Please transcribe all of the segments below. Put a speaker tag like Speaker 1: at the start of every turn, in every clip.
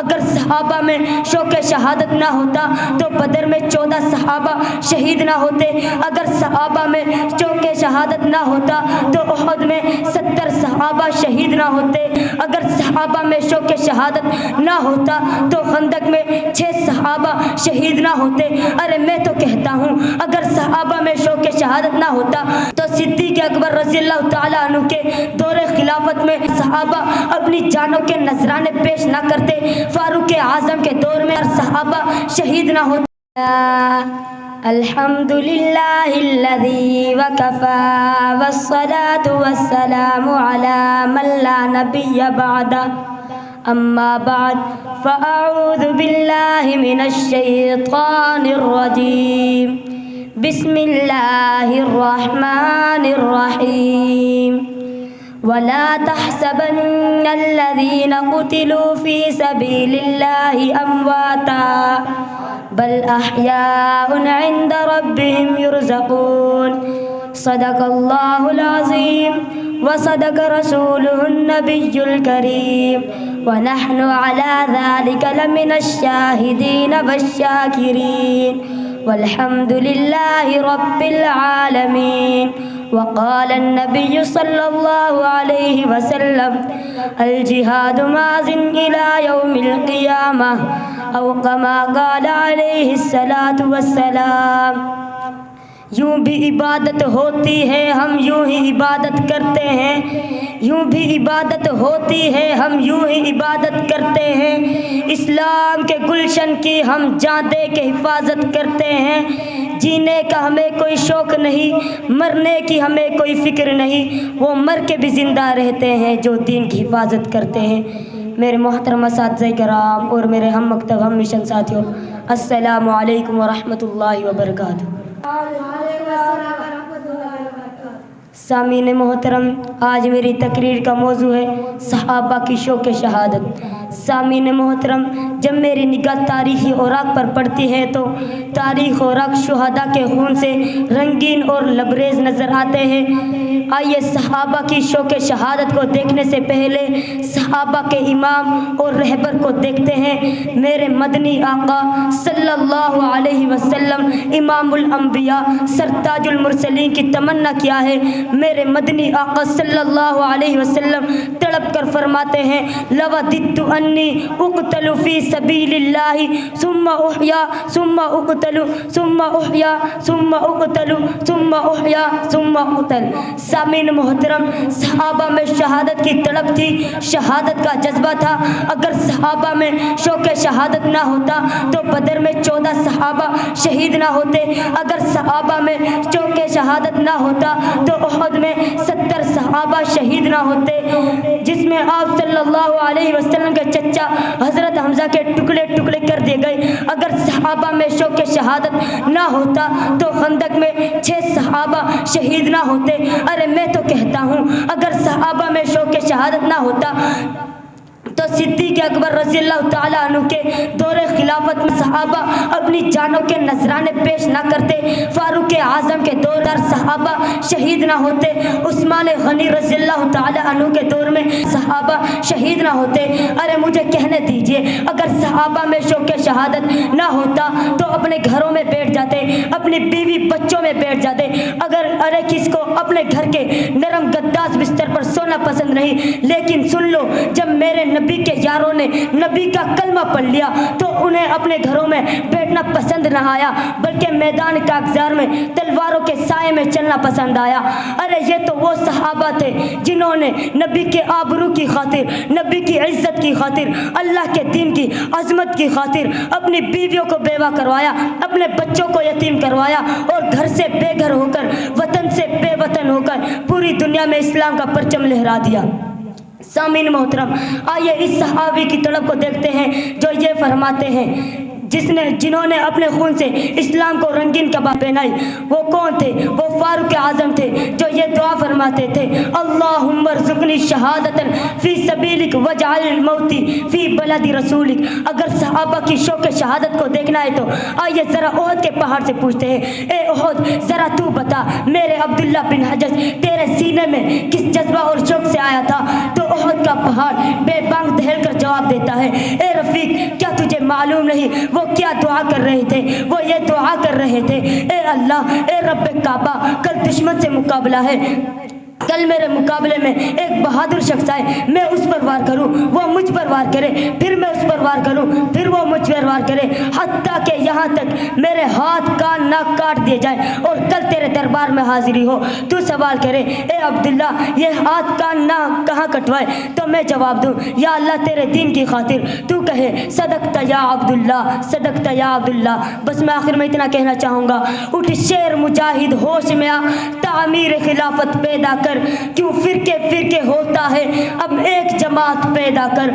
Speaker 1: اگر صحابہ میں شوق شہادت نہ ہوتا تو بدر میں 14 صحابہ شہید نہ ہوتے، اگر صحابہ میں شوق شہادت نہ ہوتا تو احد میں 70 صحابہ شہید نہ ہوتے، اگر صحابہ میں شوق شہادت نہ ہوتا تو خندق میں 6 صحابہ شہید نہ ہوتے۔ ارے میں تو کہتا ہوں اگر صحابہ میں شوق شہادت نہ ہوتا تو صدیق اکبر رضی اللہ تعالیٰ عنہ کے دور خلافت میں صحابہ اپنی جانوں کے نذرانے پیش نہ کرتے، فاروق اعظم کے دور میں صحابہ شہید نہ ہوتے۔ الحمد للہ الذی وکفى والصلاة والسلام علی من لا نبی بعدہ، اما بعد فاعوذ باللہ من الشیطان الرجیم، بسم اللہ الرحمن الرحیم۔ ولا تحسبن الذین قتلوا فی سبیل اللہ امواتا بل احیاء عند ربهم یرزقون، صدق اللہ العظیم وصدق رسوله النبی الکریم، ونحن على ذلك لمن الشاہدین والشاکرین، والحمد للہ رب العالمین۔ وقال النبی صلی اللہ علیہ وسلم الجہاد ماض إلى یوم القیامہ، او کما قال علیہ الصلاۃ والسلام۔ یوں بھی عبادت ہوتی ہے ہم یوں ہی عبادت کرتے ہیں، یوں بھی عبادت ہوتی ہے ہم یوں ہی عبادت کرتے ہیں، اسلام کے گلشن کی ہم جان دے کے حفاظت کرتے ہیں، جینے کا ہمیں کوئی شوق نہیں، مرنے کی ہمیں کوئی فکر نہیں، وہ مر کے بھی زندہ رہتے ہیں جو دین کی حفاظت کرتے ہیں۔ میرے محترم اساتذہ کرام اور میرے ہم مکتب ہم مشن ساتھیوں، السلام علیکم ورحمۃ اللہ وبرکاتہ۔ سامعین محترم، آج میری تقریر کا موضوع ہے صحابہ کی شوق شہادت۔ سامعین محترم، جب میری نگاہ تاریخی اوراق پر پڑتی ہے تو تاریخ اوراق شہداء کے خون سے رنگین اور لبریز نظر آتے ہیں۔ آئیے صحابہ کی شوق شہادت کو دیکھنے سے پہلے صحابہ کے امام اور رہبر کو دیکھتے ہیں۔ میرے مدنی آقا صلی اللہ علیہ وسلم امام الانبیاء سرتاج المرسلین کی تمنا کیا ہے۔ میرے مدنی آقا صلی اللہ علیہ وسلم تڑپ کر فرماتے ہیں لوددت انی اقتل فی سبیل اللہ ثم احیا ثم اقتل ثم احیا ثم اقتل ثم احیا ثم اقتل۔ سامعین محترم، صحابہ میں شہادت کی تڑپ تھی، شہادت کا جذبہ تھا۔ اگر صحابہ میں شوق شہادت نہ ہوتا تو بدر میں 14 صحابہ شہید نہ ہوتے، اگر صحابہ میں شوق شہادت نہ ہوتا تو احد میں 70 صحابہ شہید نہ ہوتے، جس میں آپ صلی اللہ علیہ وسلم کے چچا حضرت حمزہ کے ٹکڑے ٹکڑے کر دیے گئے۔ اگر صحابہ میں شوق شہادت نہ ہوتا تو خندق میں 6 صحابہ شہید نہ ہوتے۔ ارے میں تو کہتا ہوں اگر صحابہ میں شوق شہادت نہ ہوتا تو صدیق اکبر رضی اللہ تعالیٰ عنہ کے دور خلافت میں صحابہ اپنی جانوں کے نذرانے پیش نہ کرتے، فاروق اعظم کے دور پر صحابہ شہید نہ ہوتے، عثمان غنی رضی اللہ تعالیٰ عنہ کے دور میں صحابہ شہید نہ ہوتے۔ ارے مجھے کہنے دیجئے اگر صحابہ میں شوق شہادت نہ ہوتا تو اپنے گھروں میں بیٹھ جاتے، اپنی بیوی بچوں میں بیٹھ جاتے۔ ارے کس کو اپنے گھر کے نرم گداز بستر پر سونا پسند نہیں، لیکن سن لو جب میرے نبی کے یاروں نے نبی کا کلمہ پڑھ لیا تو انہیں اپنے گھروں میں بیٹھنا پسند نہ آیا، بلکہ میدان کاغذار میں تلواروں کے سائے میں چلنا پسند آیا۔ ارے یہ تو وہ صحابہ تھے جنہوں نے نبی کے آبرو کی خاطر، نبی کی عزت کی خاطر، اللہ کے دین کی عظمت کی خاطر اپنی بیویوں کو بیوہ کروایا، اپنے بچوں کو یتیم کروایا اور گھر سے بے گھر ہو کر، وطن سے بے وطن ہو کر پوری دنیا میں اسلام کا پرچم لہرا دیا۔ سامعین محترم، آئیے اس صحابی کی طرف کو دیکھتے ہیں جو یہ فرماتے ہیں جنہوں نے اپنے خون سے اسلام کو رنگین کباب پہنائی، وہ کون تھے؟ وہ فاروق اعظم تھے جو یہ دعا فرماتے تھے، اللہم ارزقنی شہادتا فی سبیلک واجعل موتی فی بلد رسولک۔ اگر صحابہ کی شوق شہادت کو دیکھنا ہے تو آئیے ذرا احد کے پہاڑ سے پوچھتے ہیں، اے احد ذرا تو بتا میرے عبداللہ بن حجج تیرے سینے میں کس جذبہ اور شوق سے آیا تھا؟ تو احد کا پہاڑ بے بانگ دہل کر جواب دیتا ہے، اے رفیق کیا تجھے معلوم نہیں وہ کیا دعا کر رہے تھے؟ وہ یہ دعا کر رہے تھے، اے اللہ، اے رب کعبہ، کل دشمن سے مقابلہ ہے، کل میرے مقابلے میں ایک بہادر شخص آئے، میں اس پر وار کروں، وہ مجھ پر وار کرے، پھر میں اس پر وار کروں، پھر وہ مجھ پر وار کرے، حتیٰ کہ یہاں تک میرے ہاتھ کان ناک کاٹ دیے جائیں اور کل تیرے دربار میں حاضری ہو، تو سوال کرے، اے عبداللہ یہ ہاتھ کان ناک کہاں کٹوائے؟ تو میں جواب دوں، یا اللہ تیرے دین کی خاطر، تو کہے صدقت یا عبداللہ، صدقت یا عبداللہ۔ بس میں آخر میں اتنا کہنا چاہوں گا، اٹھ شیر مجاہد ہوش میں آ، تعمیر خلافت پیدا کر، کیوں فرقے فرقے ہوتا ہے، اب ایک جماعت پیدا کر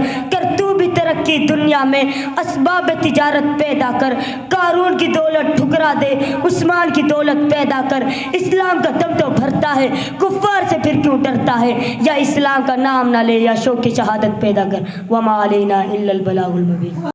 Speaker 1: تو بھی ترقی دنیا میں، اسباب تجارت پیدا کر، قارون کی دولت ٹھکرا دے، عثمان کی دولت پیدا کر، اسلام کا دم تو بھرتا ہے، کفار سے پھر کیوں ڈرتا ہے، یا اسلام کا نام نہ لے یا شوق کی شہادت پیدا کر، وما علینا الا البلاغ المبین۔